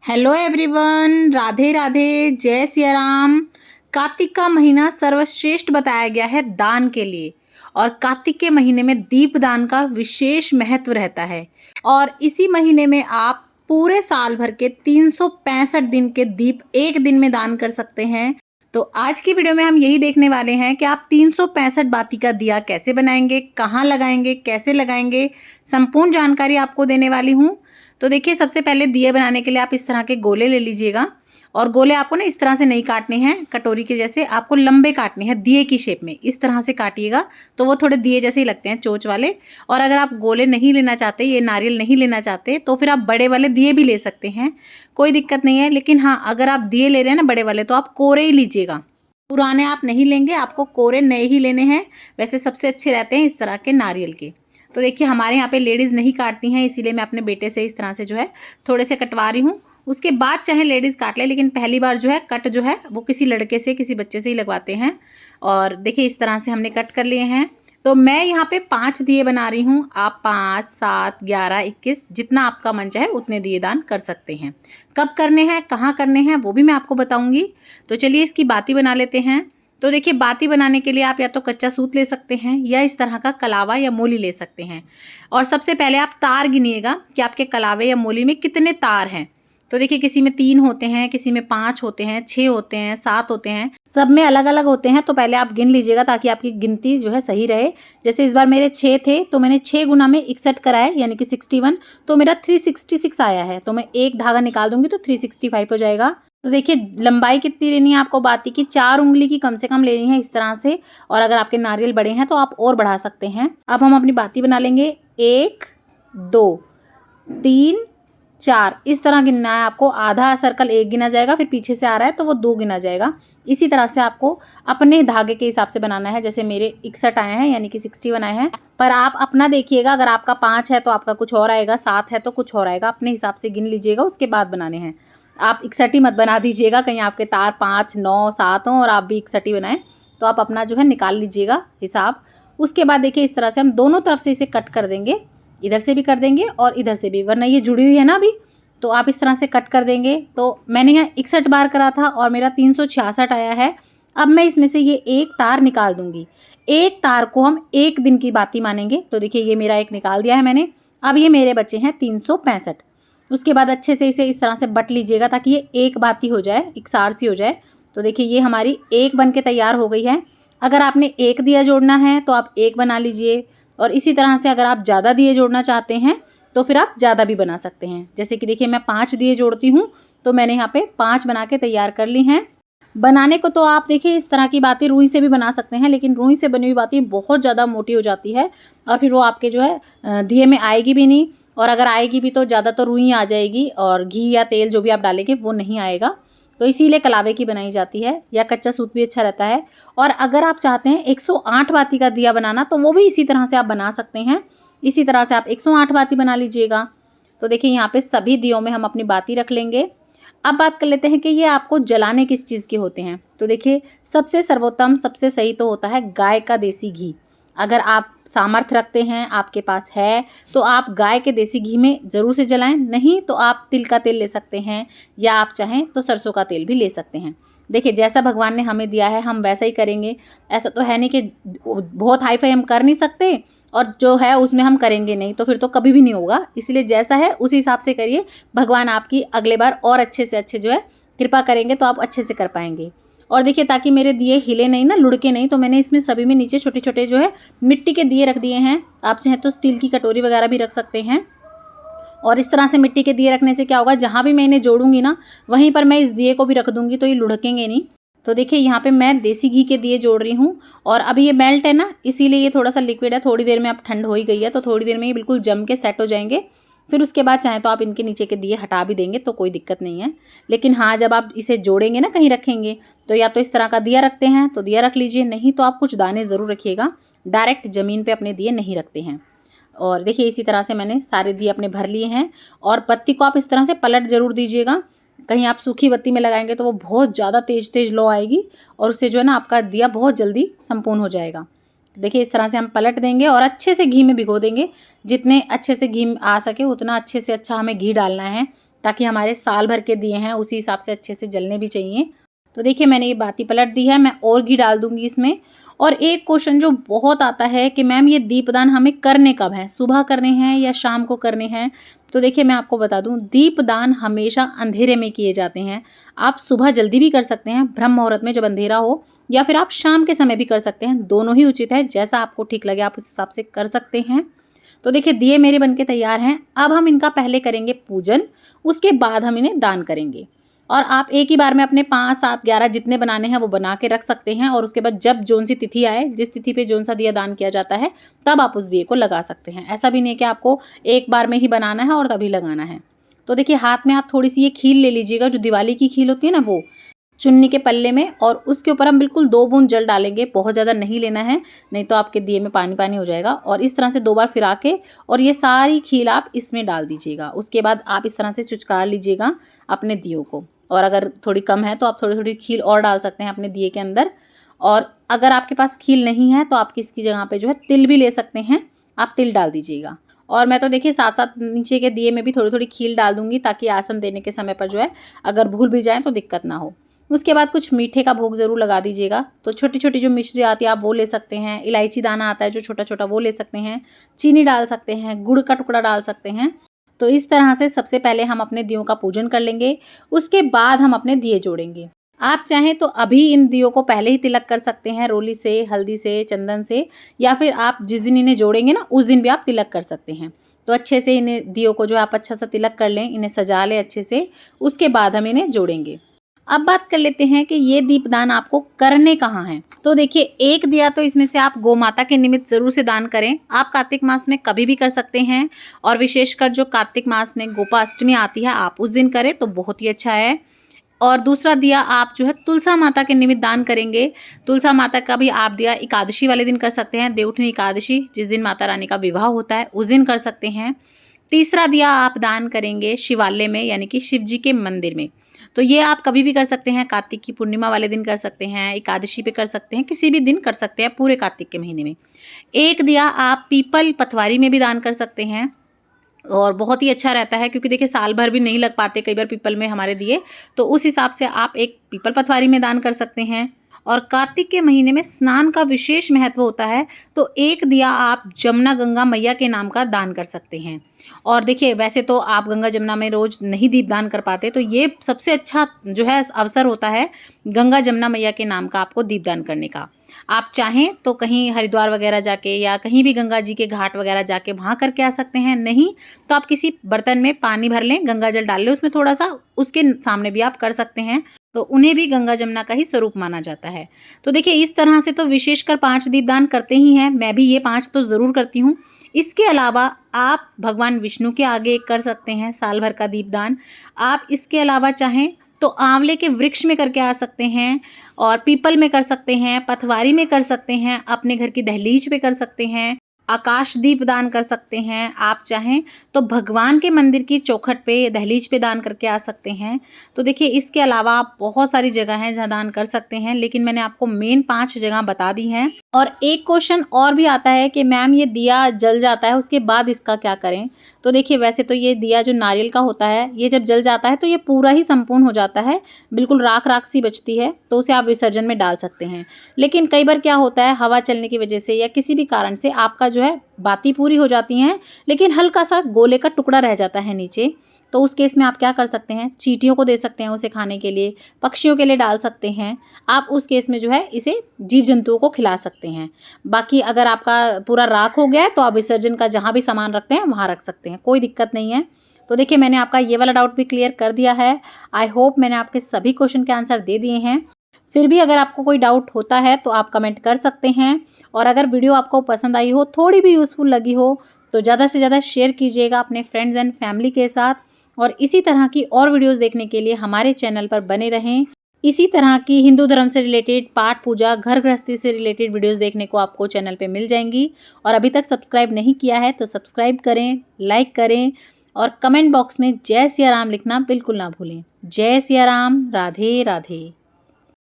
Hello everyone, Radhe Radhe, जय सिया राम। कार्तिक का महीना सर्वश्रेष्ठ बताया गया है दान के लिए। और कार्तिक के महीने में दीप दान का विशेष महत्व रहता है। और इसी महीने में आप पूरे साल भर के 365 दिन के दीप एक दिन में दान कर सकते हैं। तो आज की वीडियो में हम यही देखने वाले हैं कि आप 365 बाती का दिया कैसे बनाएंगे, कहाँ लगाएंगे, कैसे लगाएंगे, संपूर्ण जानकारी आपको देने वाली हूँ। तो देखिए, सबसे पहले दिए बनाने के लिए आप इस तरह के गोले ले लीजिएगा। और गोले आपको ना इस तरह से नहीं काटने हैं, कटोरी के जैसे आपको लंबे काटने हैं, दिए की शेप में इस तरह से काटिएगा तो वो थोड़े दिए जैसे ही लगते हैं, चोंच वाले। और अगर आप गोले नहीं लेना चाहते, ये नारियल नहीं लेना चाहते, तो फिर आप बड़े वाले दिए भी ले सकते हैं, कोई दिक्कत नहीं है। लेकिन हाँ, अगर आप दिए ले रहे हैं ना बड़े वाले, तो आप कोरे ही लीजिएगा, पुराने आप नहीं लेंगे, आपको कोरे नए ही लेने हैं। वैसे सबसे अच्छे रहते हैं इस तरह के नारियल के। तो देखिए, हमारे यहाँ पे लेडीज़ नहीं काटती हैं, इसीलिए मैं अपने बेटे से इस तरह से जो है थोड़े से कटवा रही हूँ। उसके बाद चाहे लेडीज़ काट ले, लेकिन पहली बार जो है कट जो है वो किसी लड़के से, किसी बच्चे से ही लगवाते हैं। और देखिए, इस तरह से हमने कट कर लिए हैं। तो मैं यहाँ पे 5 दिए बना रही हूँ। आप 5, 7, 11, 21 जितना आपका मन चाहे उतने दिए दान कर सकते हैं। कब करने हैं, कहाँ करने हैं, वो भी मैं आपको बताऊँगी। तो चलिए इसकी बाती बना लेते हैं। तो देखिए, बाती बनाने के लिए आप या तो कच्चा सूत ले सकते हैं या इस तरह का कलावा या मोली ले सकते हैं। और सबसे पहले आप तार गिनिएगा कि आपके कलावे या मोली में कितने तार हैं। तो देखिए, किसी में 3 होते हैं, किसी में 5 होते हैं, 6 होते हैं, 7 होते हैं, सब में अलग अलग होते हैं। तो पहले आप गिन लीजिएगा ताकि आपकी गिनती जो है सही रहे। जैसे इस बार मेरे 6 थे, तो मैंने 6 गुना में 61 कराए, यानी कि 61, तो मेरा 366 आया है। तो मैं एक धागा निकाल दूंगी तो 365 हो जाएगा। तो देखिए, लंबाई कितनी लेनी है आपको बाती की, 4 उंगली की कम से कम लेनी है इस तरह से। और अगर आपके नारियल बड़े हैं तो आप और बढ़ा सकते हैं। अब हम अपनी बाती बना लेंगे। 1, 2, 3, 4 इस तरह गिनना है आपको। आधा सर्कल 1 गिना जाएगा, फिर पीछे से आ रहा है तो वो 2 गिना जाएगा। इसी तरह से आपको अपने धागे के हिसाब से बनाना है। जैसे मेरे 61 आए हैं, यानी कि 61 आए हैं। पर आप अपना देखिएगा, अगर आपका 5 है तो आपका कुछ और आएगा, 7 है तो कुछ और आएगा। अपने हिसाब से गिन लीजिएगा, उसके बाद बनाने हैं। आप 61 ही मत बना दीजिएगा, कहीं आपके तार 5, 9, 7 हों और आप भी 61 ही बनाएं। तो आप अपना जो है निकाल लीजिएगा हिसाब। उसके बाद देखिए, इस तरह से हम दोनों तरफ से इसे कट कर देंगे। इधर से भी कर देंगे और इधर से भी, वरना ये जुड़ी हुई है ना अभी। तो आप इस तरह से कट कर देंगे। तो मैंने यहाँ 61 बार करा था और मेरा 366 आया है। अब मैं इसमें से ये एक तार निकाल दूंगी। एक तार को हम एक दिन की बाती मानेंगे। तो देखिए, ये मेरा एक निकाल दिया है मैंने। अब ये मेरे बचे हैं 365। उसके बाद अच्छे से इसे इस तरह से बट लीजिएगा ताकि ये एक बाती हो जाए, एकसार सी हो जाए। तो देखिए, ये हमारी एक बन के तैयार हो गई है। अगर आपने एक दिया जोड़ना है तो आप एक बना लीजिए। और इसी तरह से अगर आप ज़्यादा दिए जोड़ना चाहते हैं तो फिर आप ज़्यादा भी बना सकते हैं। जैसे कि देखिए, मैं 5 दिए जोड़ती हूँ, तो मैंने यहाँ पे 5 बना के तैयार कर ली हैं। बनाने को तो आप देखिए इस तरह की बातें रुई से भी बना सकते हैं, लेकिन रुई से बनी हुई बातें बहुत ज़्यादा मोटी हो जाती है और फिर वो आपके जो है दिए में आएगी भी नहीं। और अगर आएगी भी तो ज़्यादा तो रुई आ जाएगी और घी या तेल जो भी आप डालेंगे वो नहीं आएगा। तो इसीलिए कलावे की बनाई जाती है, या कच्चा सूत भी अच्छा रहता है। और अगर आप चाहते हैं 108 बाती का दिया बनाना, तो वो भी इसी तरह से आप बना सकते हैं। इसी तरह से आप 108 बाती बना लीजिएगा। तो देखिए, यहाँ पे सभी दियों में हम अपनी बाती रख लेंगे। अब बात कर लेते हैं कि ये आपको जलाने किस चीज़ के होते हैं। तो देखिए, सबसे सर्वोत्तम, सबसे सही तो होता है गाय का देसी घी। अगर आप सामर्थ्य रखते हैं, आपके पास है, तो आप गाय के देसी घी में ज़रूर से जलाएं। नहीं तो आप तिल का तेल ले सकते हैं, या आप चाहें तो सरसों का तेल भी ले सकते हैं। देखिए, जैसा भगवान ने हमें दिया है हम वैसा ही करेंगे। ऐसा तो है नहीं कि बहुत हाई फाई हम कर नहीं सकते और जो है उसमें हम करेंगे नहीं, तो फिर तो कभी भी नहीं होगा। इसलिए जैसा है उसी हिसाब से करिए। भगवान आपकी अगले बार और अच्छे से अच्छे जो है कृपा करेंगे, तो आप अच्छे से कर पाएंगे। और देखिए, ताकि मेरे दिए हिले नहीं ना, लुढ़के नहीं, तो मैंने इसमें सभी में नीचे छोटे छोटे जो है मिट्टी के दिए रख दिए हैं। आप चाहें तो स्टील की कटोरी वगैरह भी रख सकते हैं। और इस तरह से मिट्टी के दिए रखने से क्या होगा, जहाँ भी मैं इन्हें जोड़ूंगी ना, वहीं पर मैं इस दिए को भी रख दूंगी, तो ये लुढ़केंगे नहीं। तो देखिए, यहाँ पे मैं देसी घी के दिए जोड़ रही हूँ। और अभी ये मेल्ट है ना, इसीलिए ये थोड़ा सा लिक्विड है। थोड़ी देर में अब ठंड हो ही गई है, तो थोड़ी देर में ये बिल्कुल जम के सेट हो जाएंगे। फिर उसके बाद चाहे तो आप इनके नीचे के दिए हटा भी देंगे, तो कोई दिक्कत नहीं है। लेकिन हाँ, जब आप इसे जोड़ेंगे ना, कहीं रखेंगे, तो या तो इस तरह का दिया रखते हैं तो दिया रख लीजिए, नहीं तो आप कुछ दाने ज़रूर रखिएगा। डायरेक्ट ज़मीन पे अपने दिए नहीं रखते हैं। और देखिए, इसी तरह से मैंने सारे दिए अपने भर लिए हैं। और बत्ती को आप इस तरह से पलट ज़रूर दीजिएगा। कहीं आप सूखी बत्ती में लगाएंगे तो वो बहुत ज़्यादा तेज तेज लो आएगी और उससे जो है ना आपका दिया बहुत जल्दी संपूर्ण हो जाएगा। देखिए, इस तरह से हम पलट देंगे और अच्छे से घी में भिगो देंगे। जितने अच्छे से घी आ सके उतना अच्छे से अच्छा हमें घी डालना है, ताकि हमारे साल भर के दिए हैं उसी हिसाब से अच्छे से जलने भी चाहिए। तो देखिए मैंने ये बाती पलट दी है, मैं और घी डाल दूंगी इसमें। और एक क्वेश्चन जो बहुत आता है कि मैम ये दीपदान हमें करने कब हैं, सुबह करने हैं या शाम को करने हैं? तो देखिए मैं आपको बता दूं, दीपदान हमेशा अंधेरे में किए जाते हैं। आप सुबह जल्दी भी कर सकते हैं, ब्रह्म मुहूर्त में जब अंधेरा हो, या फिर आप शाम के समय भी कर सकते हैं, दोनों ही उचित है। जैसा आपको ठीक लगे आप उस हिसाब से कर सकते हैं। तो देखिए दिए मेरे बनके तैयार हैं। अब हम इनका पहले करेंगे पूजन, उसके बाद हम इन्हें दान करेंगे। और आप एक ही बार में अपने 5, 7, 11 जितने बनाने हैं वो बना के रख सकते हैं। और उसके बाद जब जोन सी तिथि आए, जिस तिथि पे जोन सा दिया दान किया जाता है, तब आप उस दिए को लगा सकते हैं। ऐसा भी नहीं कि आपको एक बार में ही बनाना है और तभी लगाना है। तो देखिए हाथ में आप थोड़ी सी ये खील ले लीजिएगा, जो दिवाली की खील होती है ना, वो चुन्नी के पल्ले में, और उसके ऊपर हम बिल्कुल 2 बूंद जल डालेंगे। बहुत ज़्यादा नहीं लेना है, नहीं तो आपके दिए में पानी पानी हो जाएगा। और इस तरह से 2 बार फिरा के और ये सारी खील आप इसमें डाल दीजिएगा। उसके बाद आप इस तरह से चुचकार लीजिएगा अपने दियों को। और अगर थोड़ी कम है तो आप थोड़ी थोड़ी खील और डाल सकते हैं अपने दिए के अंदर। और अगर आपके पास खील नहीं है तो आप इसकी जगह पे जो है तिल भी ले सकते हैं, आप तिल डाल दीजिएगा। और मैं तो देखिए साथ साथ नीचे के दिए में भी थोड़ी थोड़ी खील डाल दूंगी, ताकि आसन देने के समय पर जो है अगर भूल भी जाएँ तो दिक्कत ना हो। उसके बाद कुछ मीठे का भोग ज़रूर लगा दीजिएगा। तो छोटी छोटी जो मिश्री आती है आप वो ले सकते हैं, इलायची दाना आता है जो छोटा छोटा वो ले सकते हैं, चीनी डाल सकते हैं, गुड़ का टुकड़ा डाल सकते हैं। तो इस तरह से सबसे पहले हम अपने दियों का पूजन कर लेंगे, उसके बाद हम अपने दिए जोड़ेंगे। आप चाहें तो अभी इन दियों को पहले ही तिलक कर सकते हैं, रोली से, हल्दी से, चंदन से, या फिर आप जिस दिन इन्हें जोड़ेंगे ना उस दिन भी आप तिलक कर सकते हैं। तो अच्छे से इन्हें दियों को जो आप अच्छा सा तिलक कर लें, इन्हें सजा लें अच्छे से, उसके बाद हम इन्हें जोड़ेंगे। अब बात कर लेते हैं कि ये दीपदान आपको करने कहाँ हैं। तो देखिए एक दिया तो इसमें से आप गौ माता के निमित्त जरूर से दान करें। आप कार्तिक मास में कभी भी कर सकते हैं, और विशेषकर जो कार्तिक मास में गोपाष्टमी आती है आप उस दिन करें तो बहुत ही अच्छा है। और दूसरा दिया आप जो है तुलसा माता के निमित्त दान करेंगे। तुलसा माता का भी आप दिया एकादशी वाले दिन कर सकते हैं, देवउठनी एकादशी, जिस दिन माता रानी का विवाह होता है उस दिन कर सकते हैं। तीसरा दिया आप दान करेंगे शिवालय में, यानी कि शिव जी के मंदिर में। तो ये आप कभी भी कर सकते हैं, कार्तिक की पूर्णिमा वाले दिन कर सकते हैं, एकादशी पे कर सकते हैं, किसी भी दिन कर सकते हैं पूरे कार्तिक के महीने में। एक दिया आप पीपल पथवारी में भी दान कर सकते हैं, और बहुत ही अच्छा रहता है, क्योंकि देखिए साल भर भी नहीं लग पाते कई बार पीपल में हमारे दिए, तो उस हिसाब से आप एक पीपल पथवारी में दान कर सकते हैं। और कार्तिक के महीने में स्नान का विशेष महत्व होता है, तो एक दिया आप जमुना गंगा मैया के नाम का दान कर सकते हैं। और देखिए वैसे तो आप गंगा जमुना में रोज नहीं दीपदान कर पाते, तो ये सबसे अच्छा जो है अवसर होता है गंगा जमुना मैया के नाम का आपको दीपदान करने का। आप चाहें तो कहीं हरिद्वार वगैरह जाके या कहीं भी गंगा जी के घाट वगैरह जाके वहाँ करके आ सकते हैं, नहीं तो आप किसी बर्तन में पानी भर लें, गंगा जल डाल लें उसमें थोड़ा सा, उसके सामने भी आप कर सकते हैं। तो उन्हें भी गंगा जमुना का ही स्वरूप माना जाता है। तो देखिए इस तरह से तो विशेषकर 5 दीपदान करते ही हैं, मैं भी ये 5 तो ज़रूर करती हूँ। इसके अलावा आप भगवान विष्णु के आगे कर सकते हैं साल भर का दीपदान। आप इसके अलावा चाहें तो आंवले के वृक्ष में करके आ सकते हैं, और पीपल में कर सकते हैं, पथवारी में कर सकते हैं, अपने घर की दहलीज पे कर सकते हैं, आकाशदीप दान कर सकते हैं। आप चाहें तो भगवान के मंदिर की चौखट पे, दहलीज पे दान करके आ सकते हैं। तो देखिए इसके अलावा आप बहुत सारी जगह हैं जहाँ दान कर सकते हैं, लेकिन मैंने आपको मेन 5 जगह बता दी हैं। और एक क्वेश्चन और भी आता है कि मैम ये दिया जल जाता है उसके बाद इसका क्या करें। तो देखिए वैसे तो ये दिया जो नारियल का होता है, ये जब जल जाता है तो ये पूरा ही संपूर्ण हो जाता है, बिल्कुल राख राख सी बचती है, तो उसे आप विसर्जन में डाल सकते हैं। लेकिन कई बार क्या होता है, हवा चलने की वजह से या किसी भी कारण से आपका जो है बाती पूरी हो जाती हैं, लेकिन हल्का सा गोले का टुकड़ा रह जाता है नीचे। तो उस केस में आप क्या कर सकते हैं, चींटियों को दे सकते हैं उसे खाने के लिए, पक्षियों के लिए डाल सकते हैं। आप उस केस में जो है इसे जीव जंतुओं को खिला सकते हैं। बाकी अगर आपका पूरा राख हो गया है तो आप विसर्जन का जहाँ भी सामान रखते हैं वहाँ रख सकते हैं, कोई दिक्कत नहीं है। तो देखिए मैंने आपका ये वाला डाउट भी क्लियर कर दिया है। आई होप मैंने आपके सभी क्वेश्चन के आंसर दे दिए हैं। फिर भी अगर आपको कोई डाउट होता है तो आप कमेंट कर सकते हैं। और अगर वीडियो आपको पसंद आई हो, थोड़ी भी यूज़फुल लगी हो, तो ज़्यादा से ज़्यादा शेयर कीजिएगा अपने फ्रेंड्स एंड फैमिली के साथ। और इसी तरह की और वीडियोस देखने के लिए हमारे चैनल पर बने रहें। इसी तरह की हिंदू धर्म से रिलेटेड, पाठ पूजा, घर गृहस्थी से रिलेटेड वीडियोस देखने को आपको चैनल पे मिल जाएंगी। और अभी तक सब्सक्राइब नहीं किया है तो सब्सक्राइब करें, लाइक करें, और कमेंट बॉक्स में जय सिया राम लिखना बिल्कुल ना भूलें। जय सिया राम, राधे राधे।